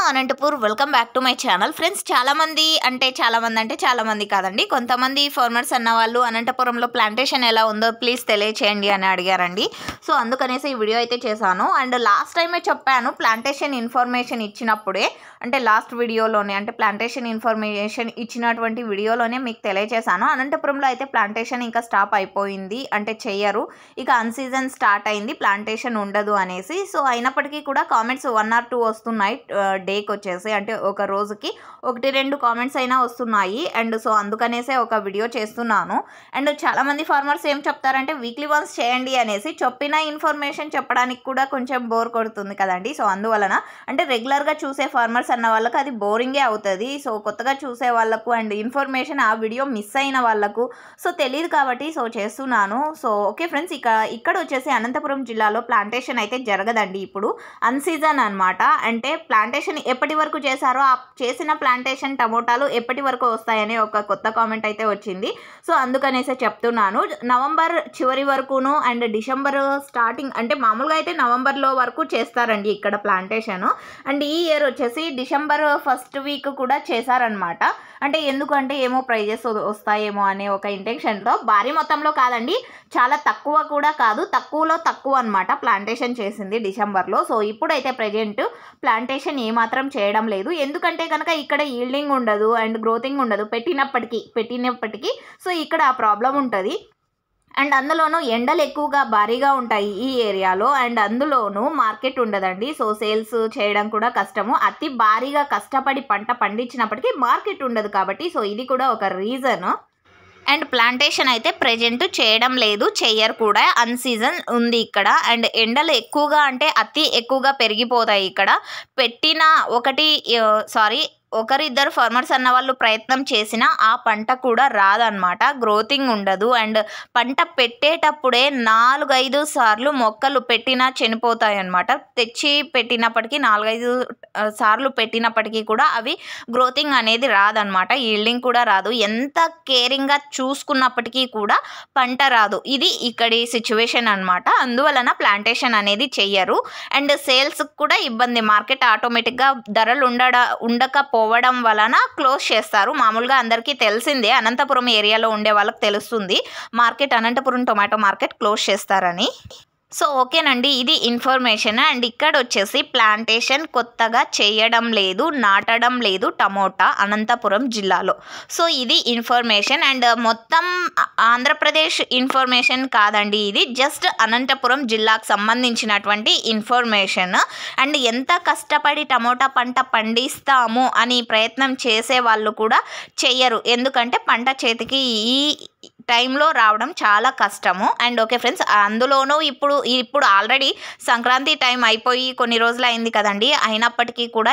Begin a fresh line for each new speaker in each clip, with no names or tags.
Anantapur welcome back to my channel friends. చాలా మంది కాదండి, కొంతమంది ఫార్మర్స్ అన్న వాళ్ళు అనంతపురంలో ప్లాంటేషన్ ఎలా ఉందో ప్లీజ్ తెలియచేయండి అని అడిగారండి. సో అందుకనేసి ఈ వీడియో అయితే చేశాను. అండ్ లాస్ట్ టైమే చెప్పాను ప్లాంటేషన్ ఇన్ఫర్మేషన్ ఇచ్చినప్పుడే, అంటే లాస్ట్ వీడియోలోనే, అంటే ప్లాంటేషన్ ఇన్ఫర్మేషన్ ఇచ్చినటువంటి వీడియోలోనే మీకు తెలియచేశాను. అనంతపురంలో అయితే ప్లాంటేషన్ ఇంకా స్టాప్ అయిపోయింది, అంటే చెయ్యరు, ఇక అన్సీజన్ స్టార్ట్ అయింది, ప్లాంటేషన్ ఉండదు అనేసి. సో అయినప్పటికీ కూడా కామెంట్స్ 1 or 2 వస్తున్నాయి డేకి వచ్చేసి, అంటే ఒక రోజుకి 1-2 కామెంట్స్ అయినా వస్తున్నాయి. అండ్ సో అందుకనేసే ఒక వీడియో చేస్తున్నాను. అండ్ చాలామంది ఫార్మర్స్ ఏం చెప్తారంటే వీక్లీ వన్స్ చేయండి అనేసి, చెప్పిన ఇన్ఫర్మేషన్ చెప్పడానికి కూడా కొంచెం బోర్ కొడుతుంది కదండి. సో అందువలన అంటే రెగ్యులర్గా చూసే ఫార్మర్స్ అన్న వాళ్ళకు అది బోరింగే అవుతుంది. సో కొత్తగా చూసే వాళ్ళకు అండ్ ఇన్ఫర్మేషన్ ఆ వీడియో మిస్ అయిన వాళ్ళకు సో తెలియదు కాబట్టి సో చేస్తున్నాను. సో ఓకే ఫ్రెండ్స్, ఇక్కడ వచ్చేసి అనంతపురం జిల్లాలో ప్లాంటేషన్ అయితే జరగదండి ఇప్పుడు, అన్సీజన్ అనమాట. అంటే ప్లాంటేషన్ ఎప్పటి వరకు చేశారో ఆ చేసిన ప్లాంటేషన్ టమోటాలు ఎప్పటి వరకు వస్తాయని ఒక కొత్త కామెంట్ అయితే వచ్చింది. సో అందుకనేసే చెప్తున్నాను, నవంబర్ చివరి వరకును అండ్ డిసెంబర్ స్టార్టింగ్, అంటే మామూలుగా అయితే నవంబర్లో వరకు చేస్తారండి ఇక్కడ ప్లాంటేషన్. అండ్ ఈ ఇయర్ వచ్చేసి డిసెంబర్ ఫస్ట్ వీక్ కూడా చేశారనమాట. అంటే ఎందుకంటే ఏమో ప్రైజెస్ వస్తాయేమో అనే ఒక ఇంటెన్షన్తో, భారీ మొత్తంలో కాదండి, చాలా తక్కువ కూడా కాదు, తక్కువలో తక్కువ అనమాట ప్లాంటేషన్ చేసింది డిసెంబర్లో. సో ఇప్పుడైతే ప్రజెంట్ ప్లాంటేషన్ ఏమాత్రం చేయడం లేదు, ఎందుకంటే కనుక ఇక్కడ ఈల్డింగ్ ఉండదు అండ్ గ్రోతింగ్ ఉండదు పెట్టినప్పటికీ. సో ఇక్కడ ఆ ప్రాబ్లం ఉంటుంది. అండ్ అందులోనూ ఎండలు ఎక్కువగా భారీగా ఉంటాయి ఈ ఏరియాలో, అండ్ అందులోనూ మార్కెట్ ఉండదండి. సో సేల్స్ చేయడం కూడా కష్టము, అతి భారీగా కష్టపడి పంట పండించినప్పటికీ మార్కెట్ ఉండదు కాబట్టి. సో ఇది కూడా ఒక రీజన్. అండ్ ప్లాంటేషన్ అయితే ప్రెజెంట్ చేయడం లేదు, చెయ్యరు కూడా, అన్సీజన్ ఉంది ఇక్కడ. అండ్ ఎండలు ఎక్కువగా అంటే అతి ఎక్కువగా పెరిగిపోతాయి ఇక్కడ. ఒకరిద్దరు ఫార్మర్స్ అన్న వాళ్ళు ప్రయత్నం చేసినా ఆ పంట కూడా రాదనమాట, గ్రోతింగ్ ఉండదు. అండ్ పంట పెట్టేటప్పుడే 4-5 సార్లు మొక్కలు పెట్టినా చనిపోతాయి అనమాట. తెచ్చి పెట్టినప్పటికీ 4-5 సార్లు పెట్టినప్పటికీ కూడా అవి గ్రోతింగ్ అనేది రాదనమాట, ఈల్డింగ్ కూడా రాదు, ఎంత కేరింగ్గా చూసుకున్నప్పటికీ కూడా పంట రాదు. ఇది ఇక్కడి సిచ్యువేషన్ అనమాట. అందువలన ప్లాంటేషన్ అనేది చెయ్యరు. అండ్ సేల్స్ కూడా ఇబ్బంది, మార్కెట్ ఆటోమేటిక్గా ధరలు ఉండకపోవడం వలన క్లోజ్ చేస్తారు. మామూలుగా అందరికీ తెలిసిందే, అనంతపురం ఏరియాలో ఉండే వాళ్ళకి తెలుస్తుంది market, Anantapuram tomato market close చేస్తారని. సో ఓకేనండి, ఇది ఇన్ఫర్మేషన్. అండ్ ఇక్కడ వచ్చేసి ప్లాంటేషన్ కొత్తగా చేయడం లేదు, నాటడం లేదు టమోటా అనంతపురం జిల్లాలో. సో ఇది ఇన్ఫర్మేషన్. అండ్ మొత్తం ఆంధ్రప్రదేశ్ ఇన్ఫర్మేషన్ కాదండి, ఇది జస్ట్ అనంతపురం జిల్లాకు సంబంధించినటువంటి ఇన్ఫర్మేషన్. అండ్ ఎంత కష్టపడి టమోటా పంట పండిస్తాము అని ప్రయత్నం చేసే వాళ్ళు కూడా చెయ్యరు, ఎందుకంటే పంట చేతికి ఈ టైంలో రావడం చాలా కష్టము. అండ్ ఓకే ఫ్రెండ్స్, అందులోనూ ఇప్పుడు ఆల్రెడీ సంక్రాంతి టైం అయిపోయి కొన్ని రోజులు అయింది కదండి, అయినప్పటికీ కూడా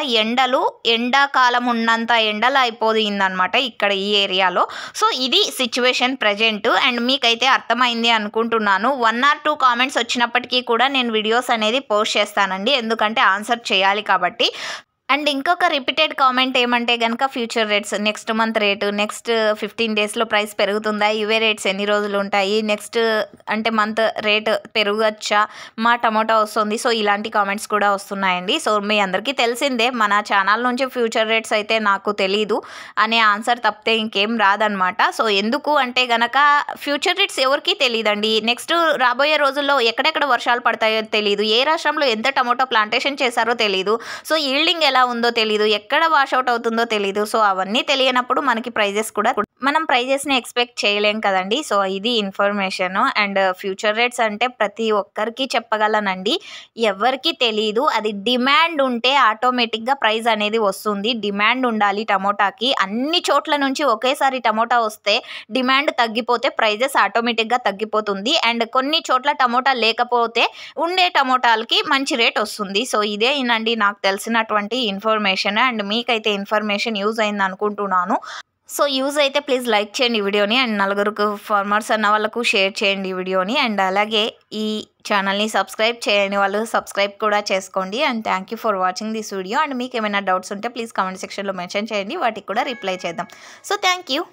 ఎండాకాలం ఉన్నంత ఎండలు అయిపోయిందనమాట ఇక్కడ ఈ ఏరియాలో. సో ఇది సిచ్యువేషన్ ప్రజెంట్. అండ్ మీకైతే అర్థమైంది అనుకుంటున్నాను. 1 or 2 కామెంట్స్ వచ్చినప్పటికీ కూడా నేను వీడియోస్ అనేది పోస్ట్ చేస్తానండి, ఎందుకంటే ఆన్సర్ చేయాలి కాబట్టి. అండ్ ఇంకొక రిపీటెడ్ కామెంట్ ఏమంటే కనుక future rates, next month rate, next 15 డేస్లో ప్రైస్ పెరుగుతుందా, ఇవే రేట్స్ ఎన్ని రోజులు ఉంటాయి, నెక్స్ట్ అంటే మంత్ రేట్ పెరగచ్చా, మా టమోటా వస్తుంది. సో ఇలాంటి కామెంట్స్ కూడా వస్తున్నాయండి. సో మీ అందరికీ తెలిసిందే, మన ఛానల్ నుంచి ఫ్యూచర్ రేట్స్ అయితే నాకు తెలీదు అనే ఆన్సర్ తప్పితే ఇంకేం రాదనమాట. సో ఎందుకు అంటే కనుక ఫ్యూచర్ రేట్స్ ఎవరికీ తెలియదండి. నెక్స్ట్ రాబోయే రోజుల్లో ఎక్కడెక్కడ వర్షాలు పడతాయో తెలియదు, ఏ రాష్ట్రంలో ఎంత టమోటా ప్లాంటేషన్ చేశారో తెలియదు, సో ఈల్డింగ్ ఎలా ఉందో తెలియదు, ఎక్కడ వాష్అవుట్ అవుతుందో తెలియదు. సో అవన్నీ తెలియనప్పుడు మనకి ప్రైజెస్ కూడా మనం ప్రైజెస్ని ఎక్స్పెక్ట్ చేయలేం కదండి. సో ఇది ఇన్ఫర్మేషన్. అండ్ ఫ్యూచర్ రేట్స్ అంటే ప్రతి ఒక్కరికి చెప్పగలనండి, ఎవరికి తెలియదు. అది డిమాండ్ ఉంటే ఆటోమేటిక్గా ప్రైస్ అనేది వస్తుంది, డిమాండ్ ఉండాలి టమోటాకి. అన్ని చోట్ల నుంచి ఒకేసారి టమోటా వస్తే డిమాండ్ తగ్గిపోతే ప్రైజెస్ ఆటోమేటిక్గా తగ్గిపోతుంది. అండ్ కొన్ని చోట్ల టమోటా లేకపోతే ఉండే టమోటాలకి మంచి రేట్ వస్తుంది. సో ఇదేనండి నాకు తెలిసినటువంటి ఇన్ఫర్మేషన్. అండ్ మీకైతే ఇన్ఫర్మేషన్ యూజ్ అయింది అనుకుంటున్నాను. సో యూజ్ అయితే ప్లీజ్ లైక్ చేయండి ఈ వీడియోని, అండ్ నలుగురికి ఫార్మర్స్ అన్న వాళ్ళకు షేర్ చేయండి ఈ వీడియోని. అండ్ అలాగే ఈ ఛానల్ని సబ్స్క్రైబ్ చేయని వాళ్ళు సబ్స్క్రైబ్ కూడా చేసుకోండి. And thank you for watching this video. And మీకు ఏమైనా డౌట్స్ ఉంటే ప్లీజ్ కామెంట్ సెక్షన్లో మెన్షన్ చేయండి, వాటికి కూడా రిప్లై చేద్దాం. So thank you.